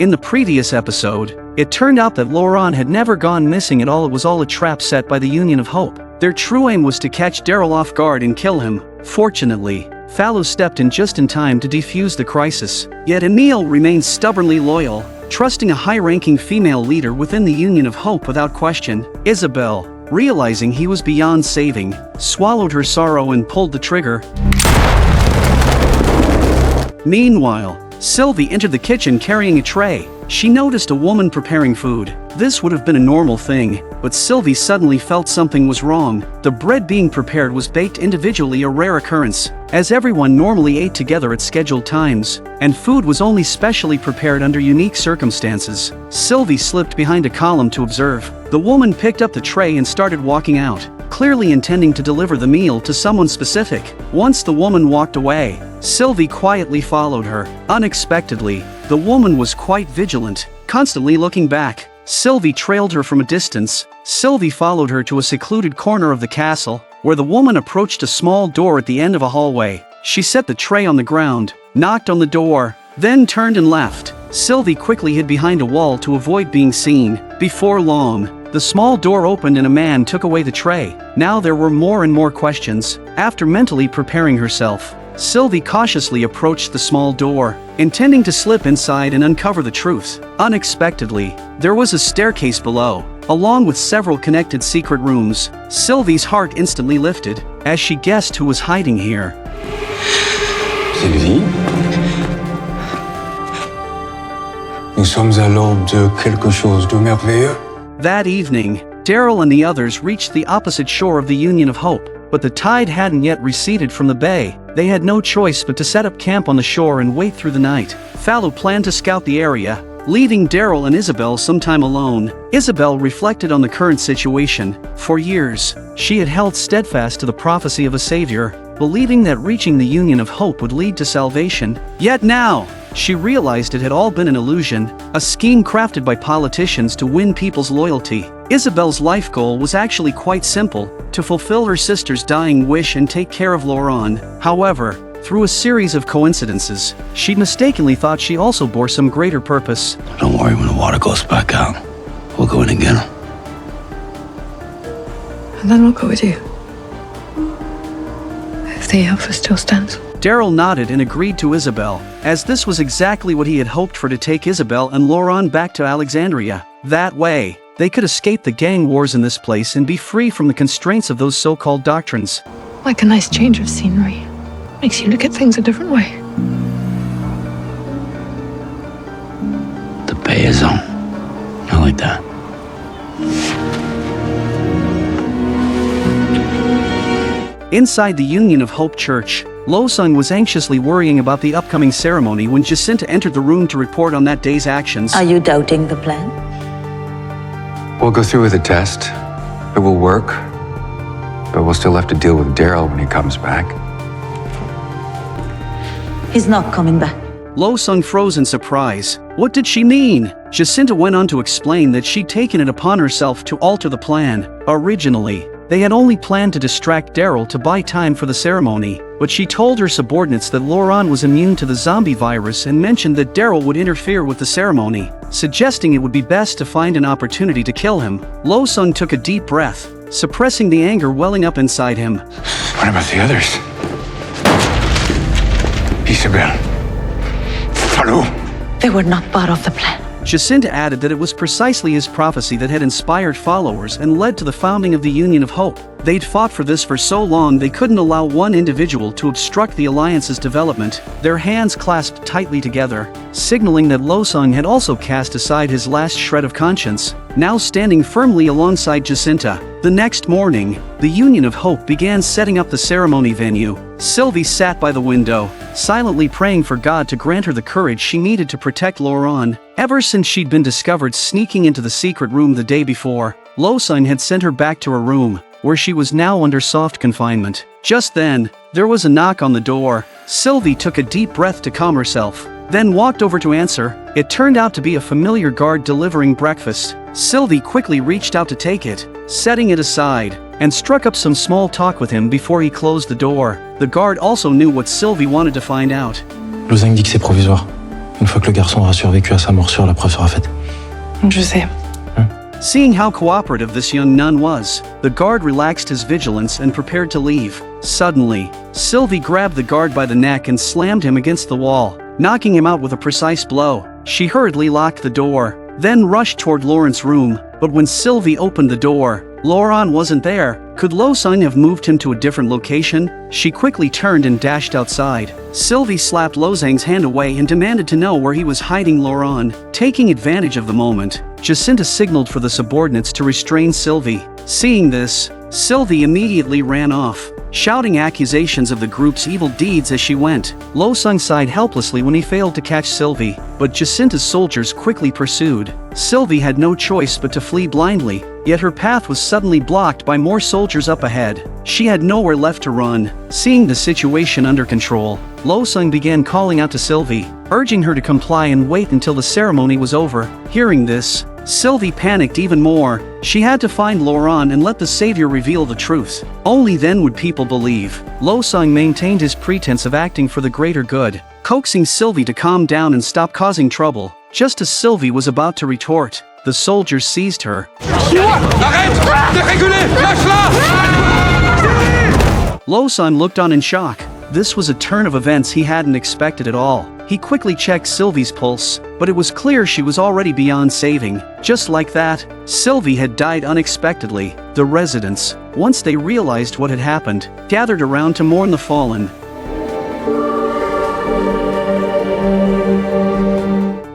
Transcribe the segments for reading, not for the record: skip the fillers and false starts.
In the previous episode, it turned out that Laurent had never gone missing at all. It was all a trap set by the Union of Hope. Their true aim was to catch Daryl off guard and kill him. Fortunately, Fallow stepped in just in time to defuse the crisis. Yet Emile remained stubbornly loyal, trusting a high-ranking female leader within the Union of Hope without question. Isabelle, realizing he was beyond saving, swallowed her sorrow and pulled the trigger. Meanwhile, Sylvie entered the kitchen carrying a tray. She noticed a woman preparing food. This would have been a normal thing, but Sylvie suddenly felt something was wrong. The bread being prepared was baked individually, a rare occurrence, as everyone normally ate together at scheduled times, and food was only specially prepared under unique circumstances. Sylvie slipped behind a column to observe. The woman picked up the tray and started walking out, clearly intending to deliver the meal to someone specific. Once the woman walked away, Sylvie quietly followed her. Unexpectedly, the woman was quite vigilant, constantly looking back. Sylvie trailed her from a distance. Sylvie followed her to a secluded corner of the castle, where the woman approached a small door at the end of a hallway. She set the tray on the ground, knocked on the door, then turned and left. Sylvie quickly hid behind a wall to avoid being seen. Before long, the small door opened and a man took away the tray. Now there were more and more questions. After mentally preparing herself, Sylvie cautiously approached the small door, intending to slip inside and uncover the truth. Unexpectedly, there was a staircase below, along with several connected secret rooms. Sylvie's heart instantly lifted, as she guessed who was hiding here. Sylvie? Nous sommes à l'aube de quelque chose de merveilleux. That evening, Daryl and the others reached the opposite shore of the Union of Hope, but the tide hadn't yet receded from the bay. They had no choice but to set up camp on the shore and wait through the night. Fallow planned to scout the area, leaving Daryl and Isabelle some time alone. Isabelle reflected on the current situation. For years, she had held steadfast to the prophecy of a savior, believing that reaching the Union of Hope would lead to salvation. Yet now, she realized it had all been an illusion, a scheme crafted by politicians to win people's loyalty. Isabelle's life goal was actually quite simple: to fulfill her sister's dying wish and take care of Laurent. However, through a series of coincidences, she mistakenly thought she also bore some greater purpose. Don't worry, when the water goes back out, we'll go in again. And then we'll go with you. If the offer still stands. Daryl nodded and agreed to Isabelle, as this was exactly what he had hoped for, to take Isabelle and Laurent back to Alexandria. That way, they could escape the gang wars in this place and be free from the constraints of those so-called doctrines. Like a nice change of scenery. Makes you look at things a different way. The bay is on. I like that. Inside the Union of Hope Church, Lo-Sung was anxiously worrying about the upcoming ceremony when Jacinta entered the room to report on that day's actions. Are you doubting the plan? We'll go through with the test. It will work. But we'll still have to deal with Daryl when he comes back. He's not coming back. Lo-Sung froze in surprise. What did she mean? Jacinta went on to explain that she'd taken it upon herself to alter the plan. Originally, they had only planned to distract Daryl to buy time for the ceremony, but she told her subordinates that Laurent was immune to the zombie virus and mentioned that Daryl would interfere with the ceremony, suggesting it would be best to find an opportunity to kill him. Lo-Sung took a deep breath, suppressing the anger welling up inside him. What about the others? Isabelle. Fallow. They were not part of the plan. Jacinta added that it was precisely his prophecy that had inspired followers and led to the founding of the Union of Hope. They'd fought for this for so long they couldn't allow one individual to obstruct the alliance's development. Their hands clasped tightly together, signaling that Lo-Sung had also cast aside his last shred of conscience, now standing firmly alongside Jacinta. The next morning, the Union of Hope began setting up the ceremony venue. Sylvie sat by the window, silently praying for God to grant her the courage she needed to protect Laurent. Ever since she'd been discovered sneaking into the secret room the day before, Lo-Sung had sent her back to her room, where she was now under soft confinement. Just then, there was a knock on the door. Sylvie took a deep breath to calm herself, then walked over to answer. It turned out to be a familiar guard delivering breakfast. Sylvie quickly reached out to take it, setting it aside, and struck up some small talk with him before he closed the door. The guard also knew what Sylvie wanted to find out. Lo-Sung dit que c'est provisoire. Une fois que le garçon aura survécu à sa morsure, la preuve sera faite. Je sais. Seeing how cooperative this young nun was, the guard relaxed his vigilance and prepared to leave. Suddenly, Sylvie grabbed the guard by the neck and slammed him against the wall, knocking him out with a precise blow. She hurriedly locked the door, then rushed toward Laurent's room, but when Sylvie opened the door, Laurent wasn't there. Could Lo Sung have moved him to a different location? She quickly turned and dashed outside. Sylvie slapped Lo Zhang's hand away and demanded to know where he was hiding Laurent. Taking advantage of the moment, Jacinta signaled for the subordinates to restrain Sylvie. Seeing this, Sylvie immediately ran off, shouting accusations of the group's evil deeds as she went. Lo Sung sighed helplessly when he failed to catch Sylvie, but Jacinta's soldiers quickly pursued. Sylvie had no choice but to flee blindly, yet her path was suddenly blocked by more soldiers up ahead. She had nowhere left to run. Seeing the situation under control, Lo Sung began calling out to Sylvie, urging her to comply and wait until the ceremony was over. Hearing this, Sylvie panicked even more. She had to find Laurent and let the savior reveal the truth. Only then would people believe. Lo Sung maintained his pretense of acting for the greater good, coaxing Sylvie to calm down and stop causing trouble. Just as Sylvie was about to retort, the soldiers seized her. Lo Sung looked on in shock. This was a turn of events he hadn't expected at all. He quickly checked Sylvie's pulse, but it was clear she was already beyond saving. Just like that, Sylvie had died unexpectedly. The residents, once they realized what had happened, gathered around to mourn the fallen.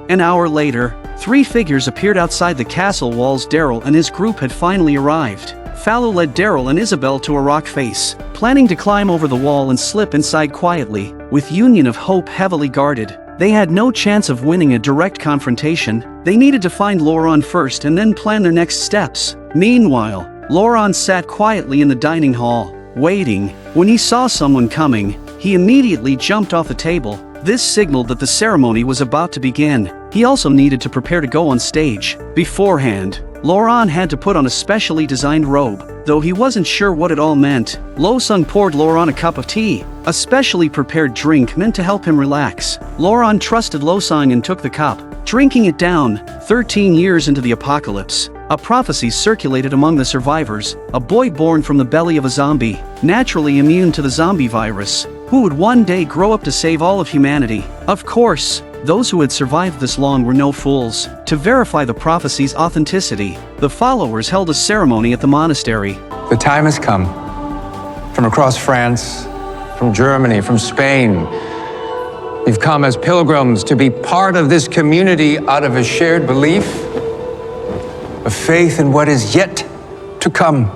An hour later, 3 figures appeared outside the castle walls. Daryl and his group had finally arrived. Fallow led Daryl and Isabelle to a rock face, planning to climb over the wall and slip inside quietly. With Union of Hope heavily guarded, they had no chance of winning a direct confrontation. They needed to find Laurent first and then plan their next steps. Meanwhile, Laurent sat quietly in the dining hall, waiting. When he saw someone coming, he immediately jumped off the table. This signaled that the ceremony was about to begin. He also needed to prepare to go on stage. Beforehand, Laurent had to put on a specially designed robe, though he wasn't sure what it all meant. Lo Sung poured Laurent a cup of tea, a specially prepared drink meant to help him relax. Laurent trusted Lo Sung and took the cup, drinking it down. 13 years into the apocalypse, a prophecy circulated among the survivors, a boy born from the belly of a zombie, naturally immune to the zombie virus, who would one day grow up to save all of humanity. Of course, those who had survived this long were no fools. To verify the prophecy's authenticity, the followers held a ceremony at the monastery. The time has come. From across France, from Germany, from Spain, we've come as pilgrims to be part of this community out of a shared belief, a faith in what is yet to come.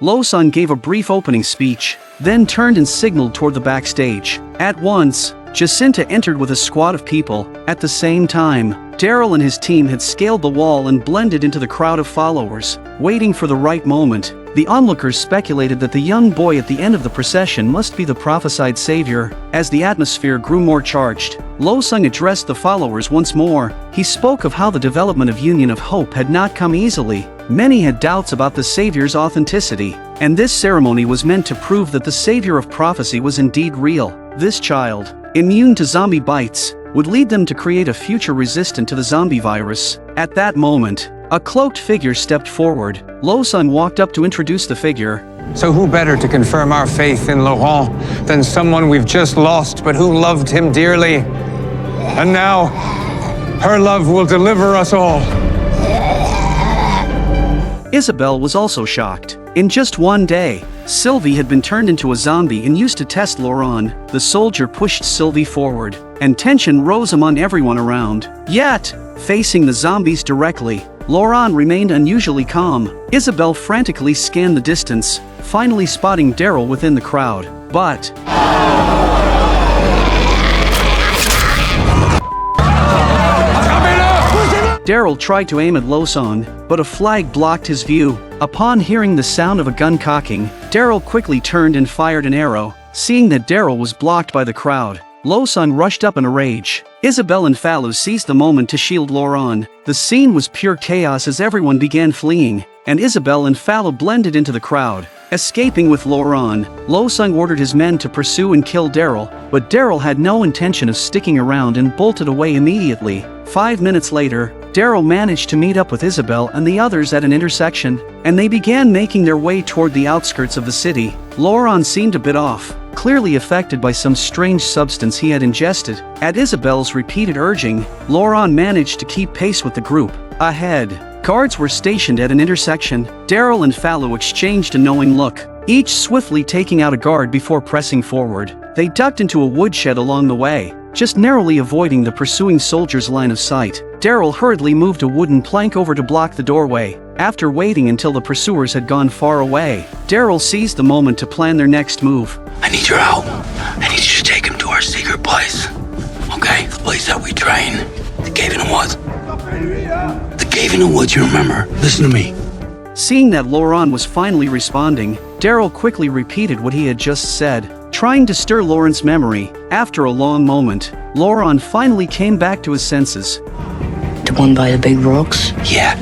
Lo Sung gave a brief opening speech, then turned and signaled toward the backstage. At once, Jacinta entered with a squad of people. At the same time, Daryl and his team had scaled the wall and blended into the crowd of followers. Waiting for the right moment, the onlookers speculated that the young boy at the end of the procession must be the prophesied savior. As the atmosphere grew more charged, Lo Sung addressed the followers once more. He spoke of how the development of Union of Hope had not come easily. Many had doubts about the savior's authenticity, and this ceremony was meant to prove that the savior of prophecy was indeed real. This child, immune to zombie bites, would lead them to create a future resistant to the zombie virus. At that moment, a cloaked figure stepped forward. Lo Sung walked up to introduce the figure. So who better to confirm our faith in Laurent than someone we've just lost but who loved him dearly? And now, her love will deliver us all. Isabelle was also shocked. In just one day, Sylvie had been turned into a zombie and used to test Laurent. The soldier pushed Sylvie forward, and tension rose among everyone around. Yet, facing the zombies directly, Laurent remained unusually calm. Isabelle frantically scanned the distance, finally spotting Daryl within the crowd. But Daryl tried to aim at Lo Sung, but a flag blocked his view. Upon hearing the sound of a gun cocking, Daryl quickly turned and fired an arrow. Seeing that Daryl was blocked by the crowd, Lo Sung rushed up in a rage. Isabelle and Fallow seized the moment to shield Laurent. The scene was pure chaos as everyone began fleeing, and Isabelle and Fallow blended into the crowd. Escaping with Laurent, Lo-sung ordered his men to pursue and kill Daryl, but Daryl had no intention of sticking around and bolted away immediately. 5 minutes later, Daryl managed to meet up with Isabelle and the others at an intersection, and they began making their way toward the outskirts of the city. Laurent seemed a bit off, clearly affected by some strange substance he had ingested. At Isabelle's repeated urging, Laurent managed to keep pace with the group. Ahead, guards were stationed at an intersection. Daryl and Fallow exchanged a knowing look, each swiftly taking out a guard before pressing forward. They ducked into a woodshed along the way, just narrowly avoiding the pursuing soldiers' line of sight. Daryl hurriedly moved a wooden plank over to block the doorway. After waiting until the pursuers had gone far away, Daryl seized the moment to plan their next move. I need your help. I need you to take him to our secret place. Okay? The place that we train. The cave in the woods. The cave in the woods, you remember? Listen to me. Seeing that Laurent was finally responding, Daryl quickly repeated what he had just said, trying to stir Laurent's memory. After a long moment, Laurent finally came back to his senses. The one by the big rocks? Yeah.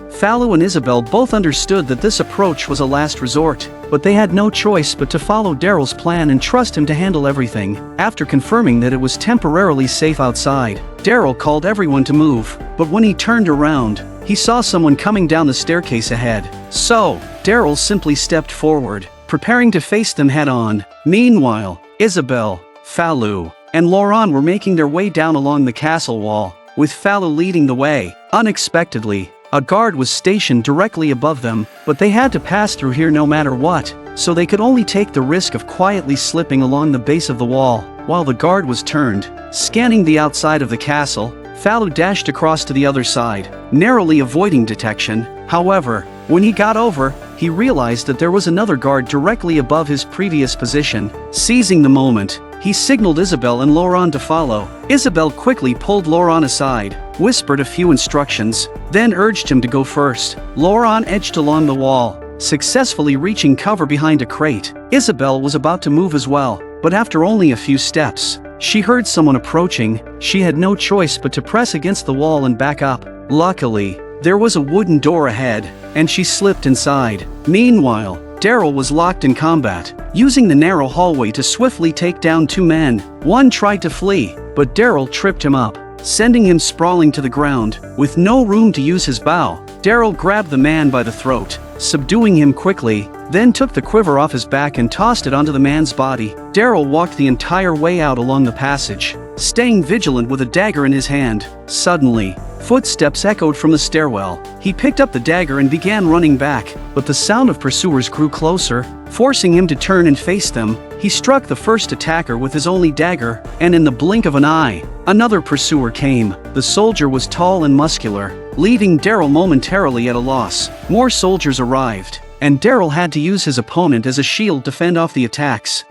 Fallow and Isabelle both understood that this approach was a last resort, but they had no choice but to follow Daryl's plan and trust him to handle everything. After confirming that it was temporarily safe outside, Daryl called everyone to move, but when he turned around, he saw someone coming down the staircase ahead. So, Daryl simply stepped forward, preparing to face them head-on. Meanwhile, Isabelle, Fallow, and Laurent were making their way down along the castle wall, with Fallow leading the way. Unexpectedly, a guard was stationed directly above them, but they had to pass through here no matter what, so they could only take the risk of quietly slipping along the base of the wall. While the guard was turned, scanning the outside of the castle, Fallow dashed across to the other side, narrowly avoiding detection. However, when he got over, he realized that there was another guard directly above his previous position. Seizing the moment, he signaled Isabelle and Laurent to follow. Isabelle quickly pulled Laurent aside, whispered a few instructions, then urged him to go first. Laurent edged along the wall, successfully reaching cover behind a crate. Isabelle was about to move as well, but after only a few steps, she heard someone approaching. She had no choice but to press against the wall and back up. Luckily, there was a wooden door ahead, and she slipped inside. Meanwhile, Daryl was locked in combat, using the narrow hallway to swiftly take down two men. One tried to flee, but Daryl tripped him up, sending him sprawling to the ground. With no room to use his bow, Daryl grabbed the man by the throat, subduing him quickly, then took the quiver off his back and tossed it onto the man's body. Daryl walked the entire way out along the passage, staying vigilant with a dagger in his hand. Suddenly, footsteps echoed from the stairwell. He picked up the dagger and began running back, but the sound of pursuers grew closer, forcing him to turn and face them. He struck the first attacker with his only dagger, and in the blink of an eye, another pursuer came. The soldier was tall and muscular, leaving Daryl momentarily at a loss. More soldiers arrived, and Daryl had to use his opponent as a shield to fend off the attacks.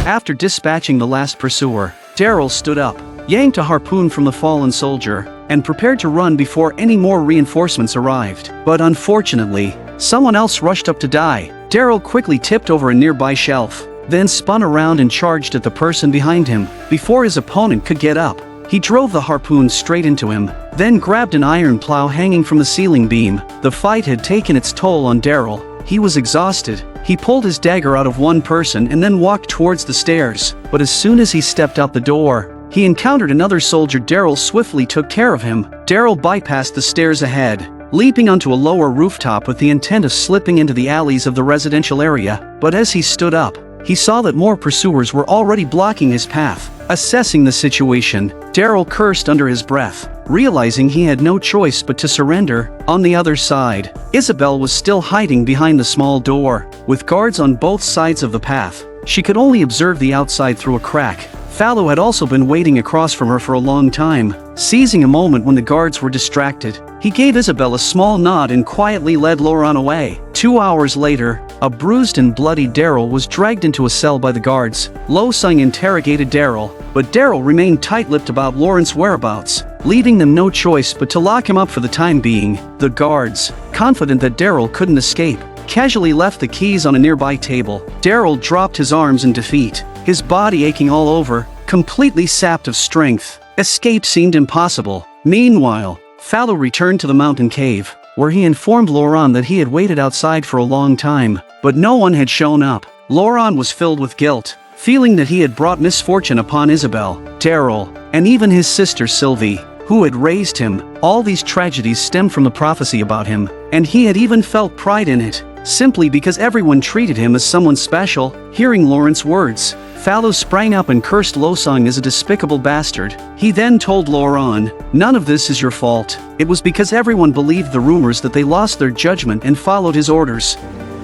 After dispatching the last pursuer, Daryl stood up, yanked a harpoon from the fallen soldier, and prepared to run before any more reinforcements arrived. But unfortunately, someone else rushed up to die. Daryl quickly tipped over a nearby shelf, then spun around and charged at the person behind him. Before his opponent could get up, he drove the harpoon straight into him, then grabbed an iron plow hanging from the ceiling beam. The fight had taken its toll on Daryl. He was exhausted. He pulled his dagger out of one person and then walked towards the stairs. But as soon as he stepped out the door, he encountered another soldier. Daryl swiftly took care of him. Daryl bypassed the stairs ahead, leaping onto a lower rooftop with the intent of slipping into the alleys of the residential area. But as he stood up, he saw that more pursuers were already blocking his path. Assessing the situation, Daryl cursed under his breath, realizing he had no choice but to surrender. On the other side, Isabelle was still hiding behind the small door, with guards on both sides of the path. She could only observe the outside through a crack. Fallow had also been waiting across from her for a long time. Seizing a moment when the guards were distracted, he gave Isabelle a small nod and quietly led Laurent away. 2 hours later, a bruised and bloody Daryl was dragged into a cell by the guards. Lo-sung interrogated Daryl, but Daryl remained tight-lipped about Laurent's whereabouts, leaving them no choice but to lock him up for the time being. The guards, confident that Daryl couldn't escape, casually left the keys on a nearby table. Daryl dropped his arms in defeat, his body aching all over, completely sapped of strength. Escape seemed impossible. Meanwhile, Fallow returned to the mountain cave, where he informed Laurent that he had waited outside for a long time, but no one had shown up. Laurent was filled with guilt, feeling that he had brought misfortune upon Isabelle, Daryl, and even his sister Sylvie, who had raised him. All these tragedies stemmed from the prophecy about him, and he had even felt pride in it, simply because everyone treated him as someone special. Hearing Laurent's words, Fallow sprang up and cursed Losong as a despicable bastard. He then told Laurent, "None of this is your fault. It was because everyone believed the rumors that they lost their judgment and followed his orders."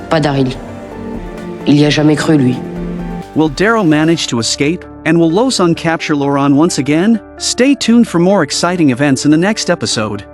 Pas Daryl. Il y a jamais cru, lui. Will Daryl manage to escape? And will Losong capture Laurent once again? Stay tuned for more exciting events in the next episode.